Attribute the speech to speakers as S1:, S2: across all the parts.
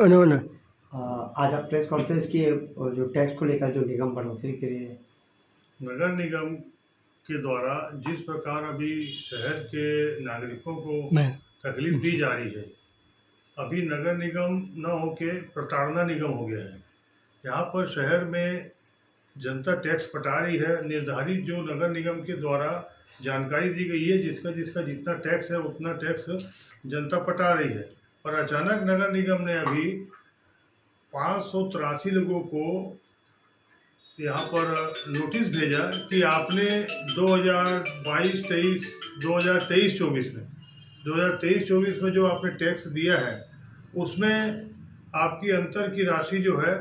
S1: उन्होंने
S2: आज आप प्रेस कॉन्फ्रेंस किए और जो टैक्स को लेकर जो निगम बढ़ोतरी के लिए
S3: नगर निगम के द्वारा जिस प्रकार अभी शहर के नागरिकों को तकलीफ दी जा रही है, अभी नगर निगम न होके प्रताड़ना निगम हो गया है। यहाँ पर शहर में जनता टैक्स पटा रही है, निर्धारित जो नगर निगम के द्वारा जानकारी दी गई है, जिसका जिसका जितना टैक्स है उतना टैक्स जनता पटा रही है। और अचानक नगर निगम ने अभी 583 लोगों को यहाँ पर नोटिस भेजा कि आपने 2022-23 2023-24 में 2023-24 में जो आपने टैक्स दिया है उसमें आपकी अंतर की राशि जो है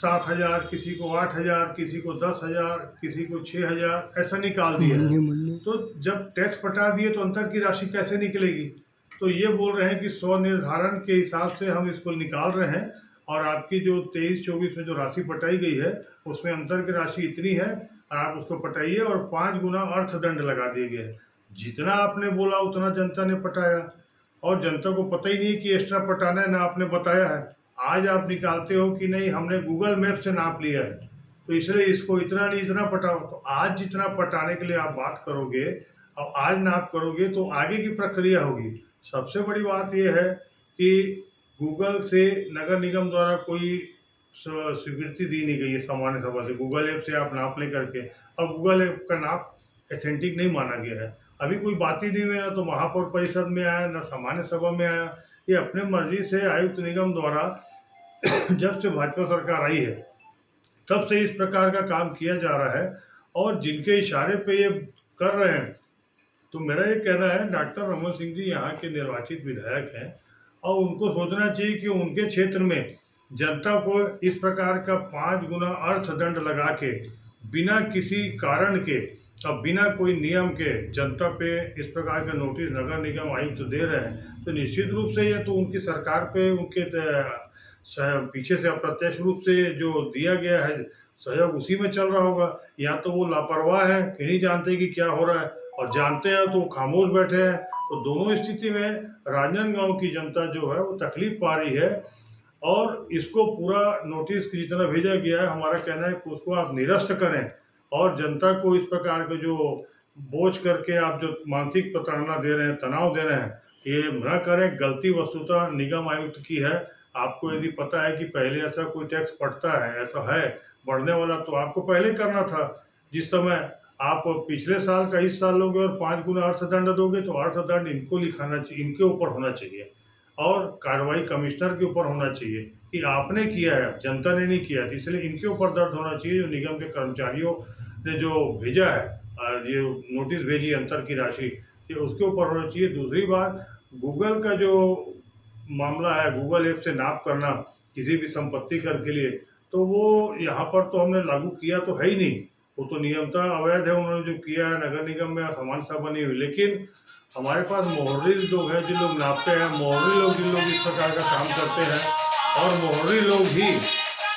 S3: 7,000, किसी को 8,000, किसी को 10,000, किसी को 6,000 ऐसा निकाल दिया है। तो जब टैक्स पटा दिए तो अंतर की राशि कैसे निकलेगी? तो ये बोल रहे हैं कि स्वनिर्धारण के हिसाब से हम इसको निकाल रहे हैं और आपकी जो 23-24 में जो राशि पटाई गई है उसमें अंतर की राशि इतनी है और आप उसको पटाइए और 5 गुना अर्थदंड लगा दिए गए। जितना आपने बोला उतना जनता ने पटाया और जनता को पता ही नहीं कि एक्स्ट्रा पटाना है, ना आपने बताया है। आज आप निकालते हो कि नहीं हमने गूगल मैप से नाप लिया है तो इसलिए इसको इतना नहीं इतना पटाओ। तो आज जितना पटाने के लिए आप बात करोगे और आज नाप करोगे तो आगे की प्रक्रिया होगी। सबसे बड़ी बात यह है कि गूगल से नगर निगम द्वारा कोई स्वीकृति दी नहीं गई है सामान्य सभा से। गूगल ऐप से आप नाप ले करके और गूगल ऐप का नाप ऑथेंटिक नहीं माना गया है। अभी कोई बात ही नहीं हुई, ना तो महापौर परिषद में आया ना सामान्य सभा में आया। ये अपने मर्जी से आयुक्त निगम द्वारा जब से भाजपा सरकार आई है तब से इस प्रकार का काम किया जा रहा है और जिनके इशारे पे ये कर रहे हैं। तो मेरा ये कहना है डॉक्टर रमन सिंह जी यहाँ के निर्वाचित विधायक हैं और उनको सोचना चाहिए कि उनके क्षेत्र में जनता को इस प्रकार का 5 गुना अर्थदंड लगा के बिना किसी कारण के और बिना कोई नियम के जनता पे इस प्रकार का नोटिस नगर निगम आयुक्त दे रहे हैं। तो निश्चित रूप से ये तो उनकी सरकार पे उनके पीछे से अप्रत्यक्ष रूप से जो दिया गया है सहयोग उसी में चल रहा होगा। या तो वो लापरवाह है कि नहीं जानते कि क्या हो रहा है, और जानते हैं तो खामोश बैठे हैं। तो दोनों स्थिति में राजनांदगांव की जनता जो है वो तकलीफ पा रही है और इसको पूरा नोटिस जितना भेजा गया है हमारा कहना है कि उसको आप निरस्त करें और जनता को इस प्रकार के जो बोझ करके आप जो मानसिक प्रताड़ना दे रहे हैं, तनाव दे रहे हैं, ये न करें। गलती वस्तुतः निगम आयुक्त की है। आपको यदि पता है कि पहले ऐसा कोई टैक्स पड़ता है, ऐसा है बढ़ने वाला, तो आपको पहले करना था। जिस समय आप पिछले साल का इस साल लोगे और 5 गुना अर्थदंड दोगे तो अर्थदंड इनको लिखाना चाहिए, इनके ऊपर होना चाहिए और कार्रवाई कमिश्नर के ऊपर होना चाहिए कि आपने किया है, जनता ने नहीं किया। इसलिए इनके ऊपर दर्द होना चाहिए। जो निगम के कर्मचारियों ने जो भेजा है ये नोटिस भेजी अंतर की राशि, ये उसके ऊपर होना चाहिए। दूसरी बात, गूगल का जो मामला है, गूगल ऐप से नाप करना किसी भी संपत्ति कर के लिए, तो वो यहाँ पर तो हमने लागू किया तो है ही नहीं। वो तो नियमतः अवैध है। उन्होंने जो किया है नगर निगम में सामान्य सभा नहीं हुई। लेकिन हमारे पास मोहर्री लोग हैं जिन लोग नापते हैं, मोहर्री लोग जिन लोग इस प्रकार का काम करते हैं और मोहर्री लोग ही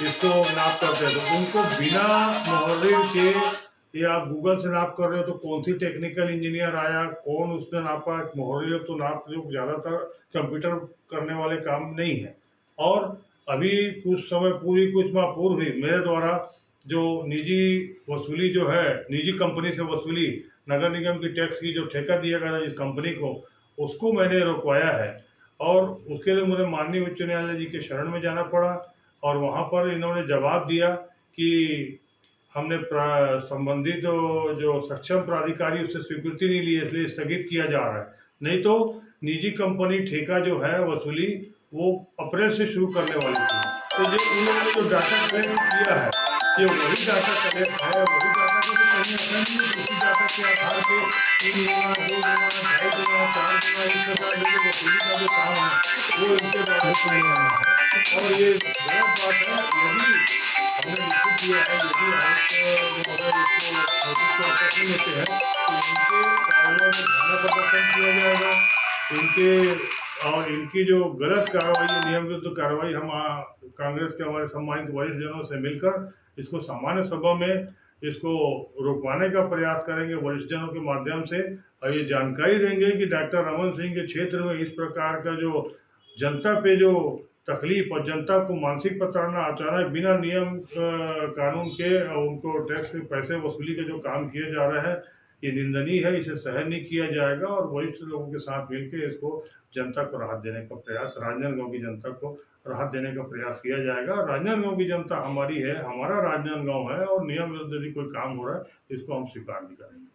S3: इसको नाप करते हैं। तो उनको बिना मोहर्री के ये आप गूगल से नाप कर रहे हो तो कौन सी टेक्निकल इंजीनियर आया, कौन उसने नापा? मोहर्री लोग तो नाप जो ज़्यादातर कंप्यूटर करने वाले काम नहीं है। और अभी कुछ समय कुछ माह पूर्व हुई मेरे द्वारा जो निजी वसूली जो है, निजी कंपनी से वसूली नगर निगम की टैक्स की जो ठेका दिया गया था जिस कंपनी को, उसको मैंने रुकवाया है। और उसके लिए मुझे माननीय उच्च न्यायालय जी के शरण में जाना पड़ा और वहाँ पर इन्होंने जवाब दिया कि हमने संबंधित जो सक्षम प्राधिकारी उससे स्वीकृति नहीं ली है, इसलिए स्थगित किया जा रहा है। नहीं तो निजी कंपनी ठेका जो है वसूली वो अप्रैल से शुरू करने वाली थी। तो जो उन लोगों ने जो डाटा कलेक्ट किया है ये वही डाटा कलेक्ट है, वही डाटा को तो कहीं ऐसा नहीं है उसी डाटा के आधार पर 3 गुना 2 गुना 2.5 गुना 4 गुना इस प्रकार जो वसूली का जो काम है वो इनके द्वारा किया है। और ये गलत बात है। यदि हमने लिखित दिया है, यदि आयुक्त महोदय इसको नोटिस को वापस नहीं लेते हैं तो इनके कार्यालय में धरना प्रदर्शन किया जाएगा। इनकी जो गलत कार्रवाई है, नियम विरुद्ध कार्रवाई, हम कांग्रेस के हमारे सम्मानित वरिष्ठ जनों से मिलकर इसको सामान्य सभा में इसको रुकवाने का प्रयास करेंगे वरिष्ठ जनों के माध्यम से। और ये जानकारी देंगे कि डॉक्टर रमन सिंह के क्षेत्र में इस प्रकार का जो जनता पे जो तकलीफ और जनता को मानसिक प्रताड़ना, अचानक बिना नियम कानून के उनको टैक्स पैसे वसूली के जो काम किए जा रहे हैं, ये निंदनीय है। इसे सहन नहीं किया जाएगा और वरिष्ठ लोगों के साथ मिलकर इसको जनता को राहत देने का प्रयास, राजनांदगांव की जनता को राहत देने का प्रयास किया जाएगा। राजनांदगांव की जनता हमारी है, हमारा राजनांदगांव है और नियम विरुद्ध यदि कोई काम हो रहा है इसको हम स्वीकार नहीं करेंगे।